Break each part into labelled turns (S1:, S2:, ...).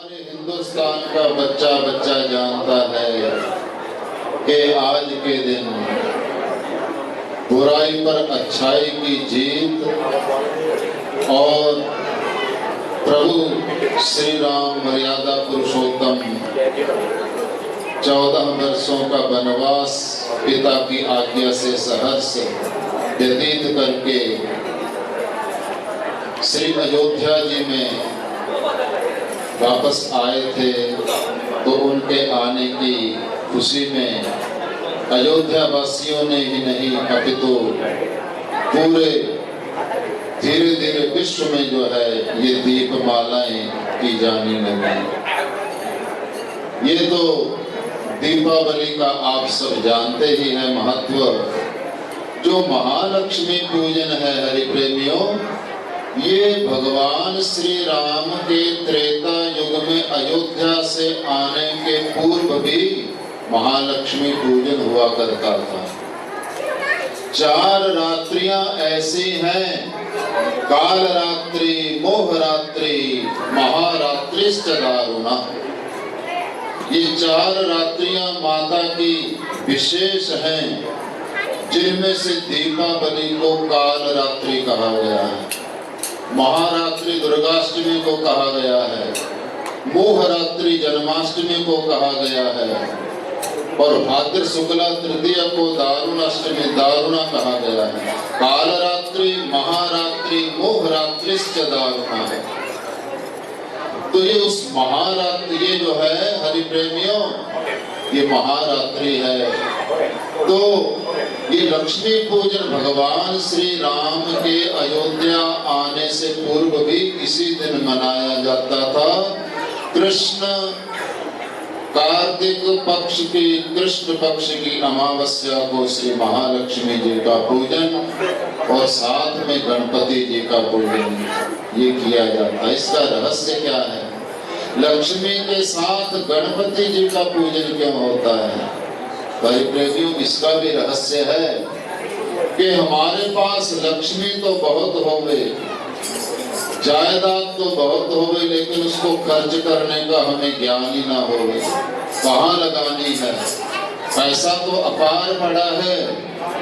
S1: हमारे हिंदुस्तान का बच्चा बच्चा जानता है कि आज के दिन बुराई पर अच्छाई की जीत और प्रभु श्री राम मर्यादा पुरुषोत्तम 14 वर्षों का वनवास पिता की आज्ञा से सहर्ष व्यतीत करके श्री अयोध्या जी में वापस आए थे। तो उनके आने की खुशी में अयोध्या वासियों ने ही नहीं अपितु पूरे धीरे धीरे विश्व में जो है ये दीपमालाएं की जाने लगी। ये तो दीपावली का आप सब जानते ही हैं महत्व। जो महालक्ष्मी पूजन है हरि प्रेमियों, ये भगवान श्री राम के त्रेता युग में अयोध्या से आने के पूर्व भी महालक्ष्मी पूजन हुआ करता था। 4 रात्रियां ऐसी हैं, काल रात्रि, मोह रात्रि, महारात्रिश्च दारुणा। ये 4 रात्रियां माता की विशेष हैं, जिनमें से दीपावली को काल रात्रि कहा गया है, महारात्रि दुर्गाष्टमी को कहा गया है, मोहरात्रि जन्माष्टमी को कहा गया है और भाद्र शुक्ला तृतीया को दारुणाष्टमी दारुणा कहा गया है। कालरात्रि, महारात्रि, मोहरात्रिश्च दारुणा है। तो ये उस महारात्रि, ये जो है हरि प्रेमियों, ये महारात्रि है। तो ये लक्ष्मी पूजन भगवान श्री राम के अयोध्या आने से पूर्व भी इसी दिन मनाया जाता था। कृष्ण कार्तिक पक्ष की, कृष्ण पक्ष की अमावस्या को श्री महालक्ष्मी जी का पूजन और साथ में गणपति जी का पूजन ये किया जाता है। इसका रहस्य क्या है? लक्ष्मी के साथ गणपति जी का पूजन क्यों होता है? भाई प्रेमियों, इसका भी रहस्य है कि हमारे पास लक्ष्मी तो बहुत होवे, जायदाद तो बहुत होवे, लेकिन उसको खर्च करने का हमें ज्ञान ही ना होवे। कहाँ लगानी है? पैसा तो अपार पड़ा है,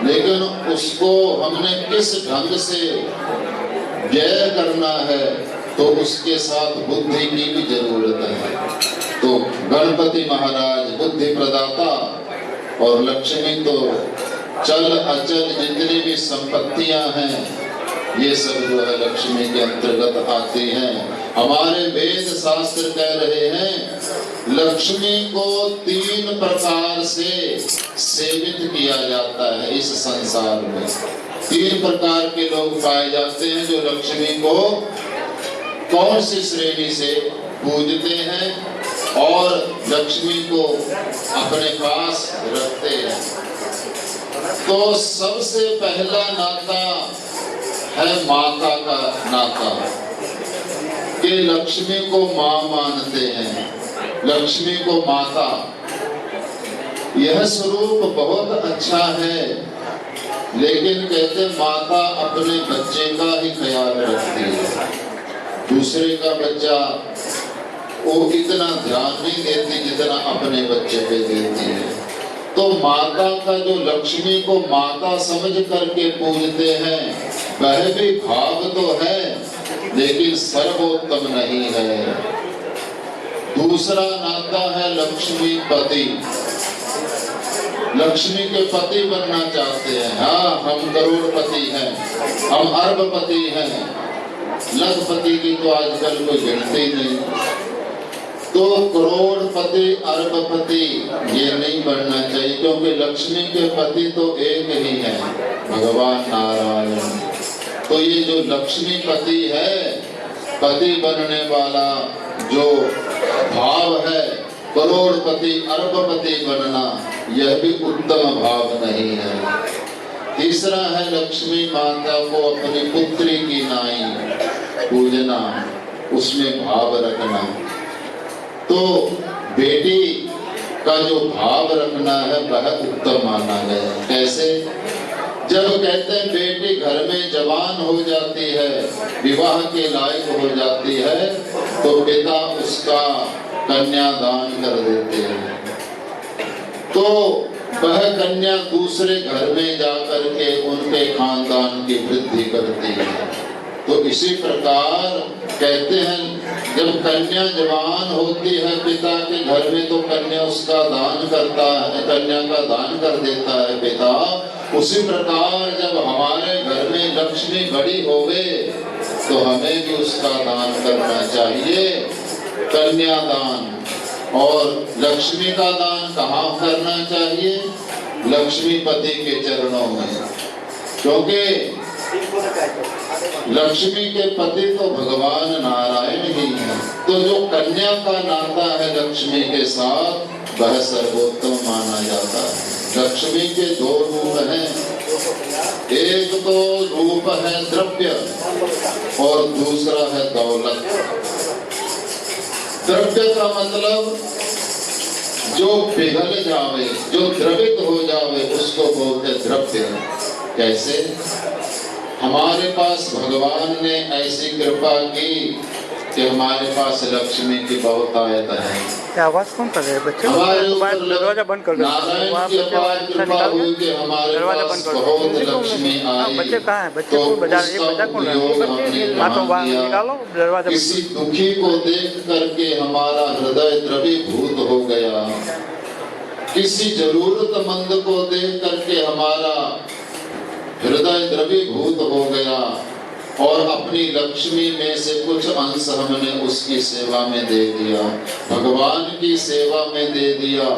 S1: लेकिन उसको हमने किस ढंग से व्यय करना है, तो उसके साथ बुद्धि की भी जरूरत है। तो गणपति महाराज बुद्धि प्रदाता और लक्ष्मी तो चल अचल जितनी भी संपत्तियां हैं, ये सब जो है लक्ष्मी के अंतर्गत आती हैं। हमारे वेद शास्त्र कह रहे हैं लक्ष्मी को 3 प्रकार से सेवित किया जाता है इस संसार में। 3 प्रकार के लोग पाए जाते हैं जो लक्ष्मी को कौन सी श्रेणी से पूजते हैं और लक्ष्मी को अपने पास रखते हैं। तो सबसे पहला नाता है माता का नाता, कि लक्ष्मी को माँ मानते हैं, लक्ष्मी को माता। यह स्वरूप बहुत अच्छा है, लेकिन कहते माता अपने बच्चे का ही ख्याल रखती है, दूसरे का बच्चा वो इतना ध्यान नहीं देती जितना अपने बच्चे पे देती है। तो माता का जो लक्ष्मी को माता समझ करके पूजते हैं, वह भी भाव तो है, लेकिन सर्वोत्तम नहीं है। दूसरा नाता है लक्ष्मी पति। लक्ष्मी के पति बनना चाहते हैं। हाँ, हम करोड़पति हैं, हम अरबपति हैं, लखपति की तो आजकल कोई गिनती नहीं। तो करोड़पति अरबपति ये नहीं बनना चाहिए, क्योंकि लक्ष्मी के पति तो एक ही है, भगवान नारायण। तो ये जो लक्ष्मी पति है, पति बनने वाला जो भाव है, करोड़पति अरबपति बनना, यह भी उत्तम भाव नहीं है। तीसरा है लक्ष्मी माता को अपनी पुत्री की नाई पूजना, उसमें भाव रखना। तो बेटी का जो भाव रखना है वह उत्तम माना गया। कैसे? जब कहते हैं बेटी घर में जवान हो जाती है, विवाह के लायक हो जाती है, तो पिता उसका कन्या दान कर देते हैं, तो वह कन्या दूसरे घर में जाकर के उनके खानदान की वृद्धि करती है। तो इसी प्रकार कहते हैं जब कन्या जवान होती है पिता के घर में तो कन्या उसका दान करता है, कन्या का दान कर देता है पिता। उसी प्रकार जब हमारे घर में लक्ष्मी बड़ी होवे तो हमें भी उसका दान करना चाहिए, कन्या दान। और लक्ष्मी का दान कहाँ करना चाहिए? लक्ष्मीपति के चरणों में, क्योंकि लक्ष्मी के पति तो भगवान नारायण ही है। तो जो कन्या का नाता है लक्ष्मी के साथ वह सर्वोत्तम माना जाता है। लक्ष्मी के दो रूप हैं, एक तो रूप है द्रव्य और दूसरा है दौलत। द्रव्य का मतलब जो पिघल जावे, जो द्रवित हो जावे उसको बोलते द्रव्य। कैसे? हमारे पास भगवान ने ऐसी कृपा की कि हमारे पास लक्ष्मी की बहुत आयत है।
S2: आवाज कौन कर रहे हैं बच्चे? दरवाजा बंद कर दो।
S1: नारायण की अपार कृपा हुई कि हमारे पास बहुत लक्ष्मी आई।
S2: बच्चे कहाँ हैं? बच्चे को बजा रहे हैं। बजा कौन रहा है?
S1: किसी दुखी को देख करके हमारा हृदय द्रवीभूत हो गया, किसी जरूरतमंद को देख करके हमारा हृदय द्रवीभूत हो गया और अपनी लक्ष्मी में से कुछ अंश हमने उसकी सेवा में दे दिया, भगवान की सेवा में दे दिया।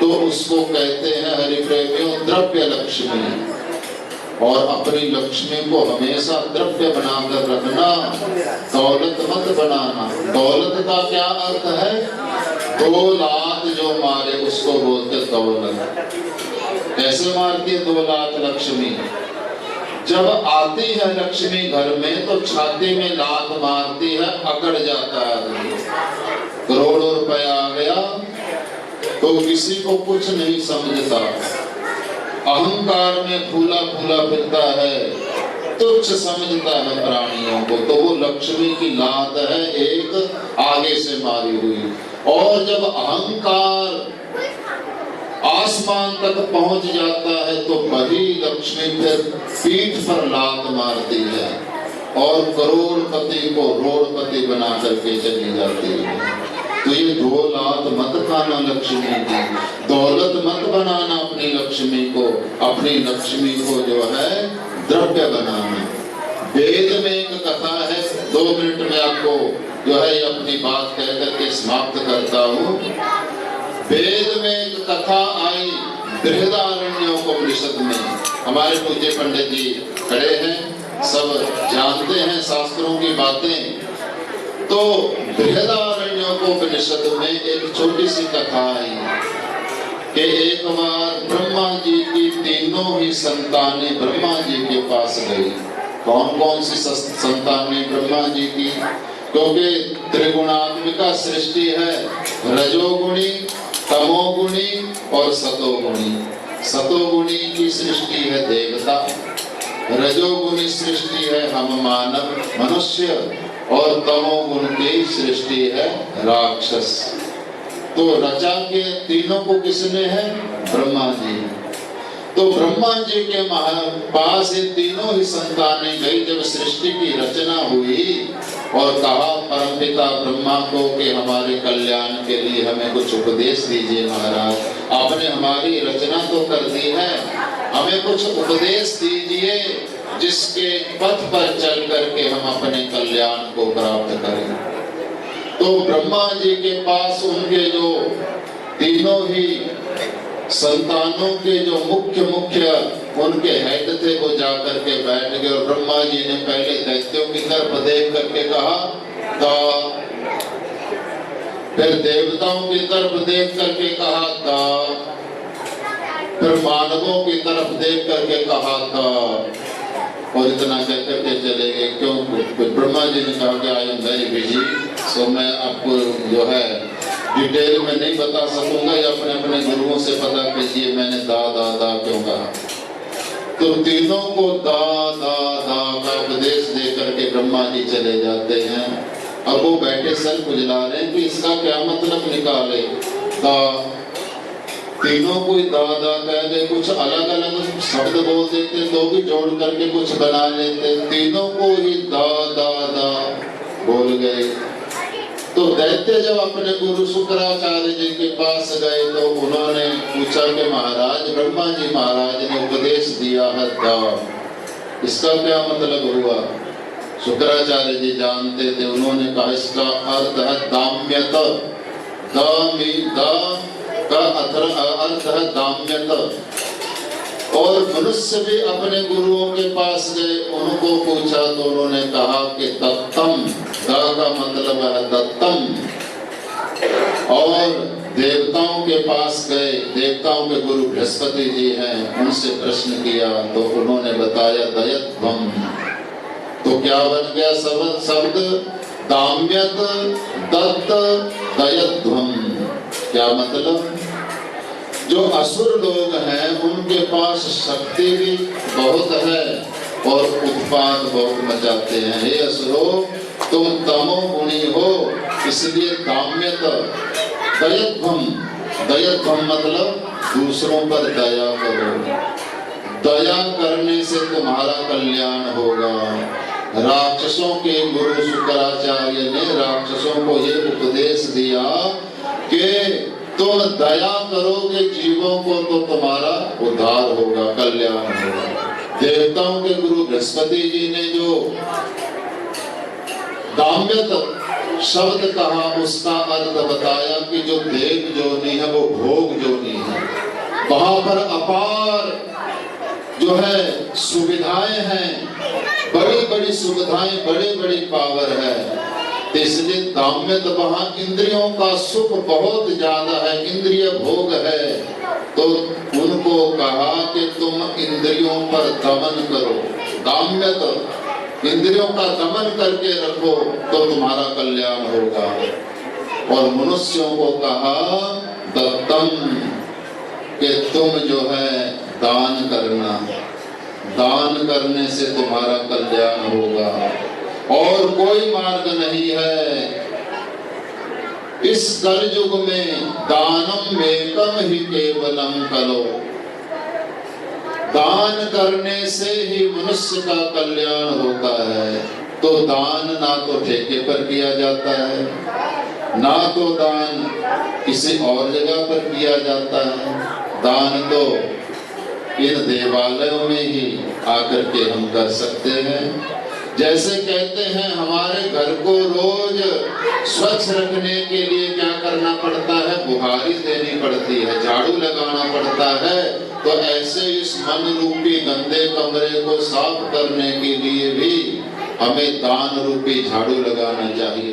S1: तो उसको कहते हैं हरिप्रेमियों द्रव्य लक्ष्मी। और अपनी लक्ष्मी को हमेशा द्रव्य बनाकर रखना, दौलत मत बनाना। दौलत का क्या अर्थ है? दो लात जो मारे उसको बोलते दौलत। कैसे मारती है 2 लात लक्ष्मी? जब आती है लक्ष्मी घर में तो छाती में लात मारती है, अकड़ जाता है। करोड़ों रुपया आ गया तो किसी को कुछ नहीं समझता, अहंकार में फूला फूला फिरता है, तुच्छ समझता है प्राणियों को। तो वो लक्ष्मी की लात है एक आगे से मारी हुई। और जब अहंकार आसमान तक पहुंच जाता है तो वही लक्ष्मी फिर पीठ पर लात मारती है और करोड़पति को रोड़पति बना करके चली जाती है। तो ये 2 लात मत खाना लक्ष्मी की, दौलत मत बनाना अपनी लक्ष्मी को। अपनी लक्ष्मी को जो है द्रव्य बनाना। वेद में एक कथा है, 2 मिनट में आपको जो है अपनी बात कह करके समाप्त करता हूँ। वेद में एक कथा आई बृहदारण्यकोपनिषद में। हमारे पूज्य पंडित जी खड़े हैं, सब जानते हैं शास्त्रों की बातें। तो बृहदारण्यकोपनिषद में एक छोटी सी कथा आई कि एक बार ब्रह्मा जी की तीनों ही संतानें ब्रह्मा जी के पास गई। कौन कौन सी संतानें ब्रह्मा जी की? क्योंकि त्रिगुणात्मिका सृष्टि है, रजोगुणी, तमोगुणी और सतोगुणी। सतोगुणी की सृष्टि है देवता, रजोगुणी सृष्टि है हम मानव मनुष्य और तमोगुण की सृष्टि है राक्षस। तो रचा के तीनों को किसने है? ब्रह्मा जी। तो ब्रह्मा जी के पास ये तीनों ही संतानें गई जब सृष्टि की रचना हुई और कहा परमपिता ब्रह्मा को कि हमारे कल्याण के लिए हमें कुछ उपदेश दीजिए महाराज। आपने हमारी रचना तो कर दी है, हमें कुछ उपदेश दीजिए जिसके पथ पर चल करके हम अपने कल्याण को प्राप्त करें। तो ब्रह्मा जी के पास उनके जो तीनों ही संतानों के जो मुख्य उनके हेड थे वो जाकर के बैठ गए और ब्रह्मा जी ने पहले दैत्यों की तरफ देख करके कहा दा, फिर देवताओं की तरफ देख करके कहा दा, फिर मानवों की तरफ देख करके कहा दा, और इतना कह करके चले गए। क्यों? ब्रह्मा जी ने कहा कि आई एम वेरी बिजी, सो मैं आपको जो है डिटेल में नहीं बता सकूंगा, या अपने अपने गुरुओं से पता कीजिए मैंने दा दा दा क्यों कहा। तो तीनों को दा दा दा का उपदेश दे करके ब्रह्मा जी चले जाते हैं। अब वो बैठे सर खुजला रहे हैं कि इसका क्या मतलब निकाले। दा तीनों कोई दा दा कह दे, कुछ अलग अलग शब्द बोल देते, तो भी जोड़ करके कुछ बना लेते, तीनों को ही दा दा दा बोल गए। तो दैत्य जब अपने गुरु शुक्राचार्य जी के पास गए तो उन्होंने पूछा कि महाराज, ब्रह्मा जी महाराज ने उपदेश दिया है दा, इसका क्या मतलब हुआ? शुक्राचार्य जी जानते थे, उन्होंने कहा इसका अर्थ है दाम्यत। का अर्थ है दाम्यत। और मनुष्य भी अपने गुरुओं के पास गए, उनको पूछा तो उन्होंने कहा कि दत्तम, दा का मतलब है दत्तम। और देवताओं के पास गए, देवताओं के गुरु बृहस्पति जी हैं, उनसे प्रश्न किया तो उन्होंने बताया दयध्वम। तो क्या बन गया शब्द? दाम्यत दत्त दयध्वम। क्या मतलब? जो असुर लोग हैं उनके पास शक्ति भी बहुत है और उत्पाद बहुत मचाते हैं। हे असुरो, तुम तमोगुणी हो, इसलिए दाम्यत दयध्वम। दयध्वम मतलब दूसरों पर दया करो, दया करने से तुम्हारा कल्याण होगा। राक्षसों के गुरु शुक्राचार्य ने राक्षसों को ये उपदेश दिया कि तुम दया करोगे जीवों को तो तुम्हारा उद्धार होगा, कल्याण होगा। देवताओं के गुरु बृहस्पति जी ने जो दाम्यत शब्द कहा, उसका अर्थ बताया कि जो देव जोनी है वो भोग जोनी है, वहां पर अपार जो है सुविधाएं हैं, बड़ी बड़ी सुविधाएं, बड़ी बड़ी पावर है। तो इसलिए दाम्यत वहां इंद्रियों का सुख बहुत ज्यादा है, इंद्रिय भोग है। तो उनको कहा कि तुम इंद्रियों पर दमन करो, दाम्यत इंद्रियों का दमन करके रखो तो तुम्हारा कल्याण होगा। और मनुष्यों को कहा दत्तम, कि तुम जो है दान करना, दान करने से तुम्हारा कल्याण होगा और कोई मार्ग नहीं है। इस कलयुग में दानम एकम ही केवलम कलो, दान करने से ही मनुष्य का कल्याण होता है। तो दान ना तो ठेके पर किया जाता है, ना तो दान किसी और जगह पर किया जाता है। दान तो इन देवालयों में ही आकर के हम कर सकते हैं। जैसे कहते हैं हमारे घर को रोज स्वच्छ रखने के लिए क्या करना पड़ता है? बुहारी देनी पड़ती है, झाड़ू लगाना पड़ता है। तो ऐसे इस मन रूपी गंदे कमरे को साफ करने के लिए भी हमें दान रूपी झाड़ू लगाना चाहिए।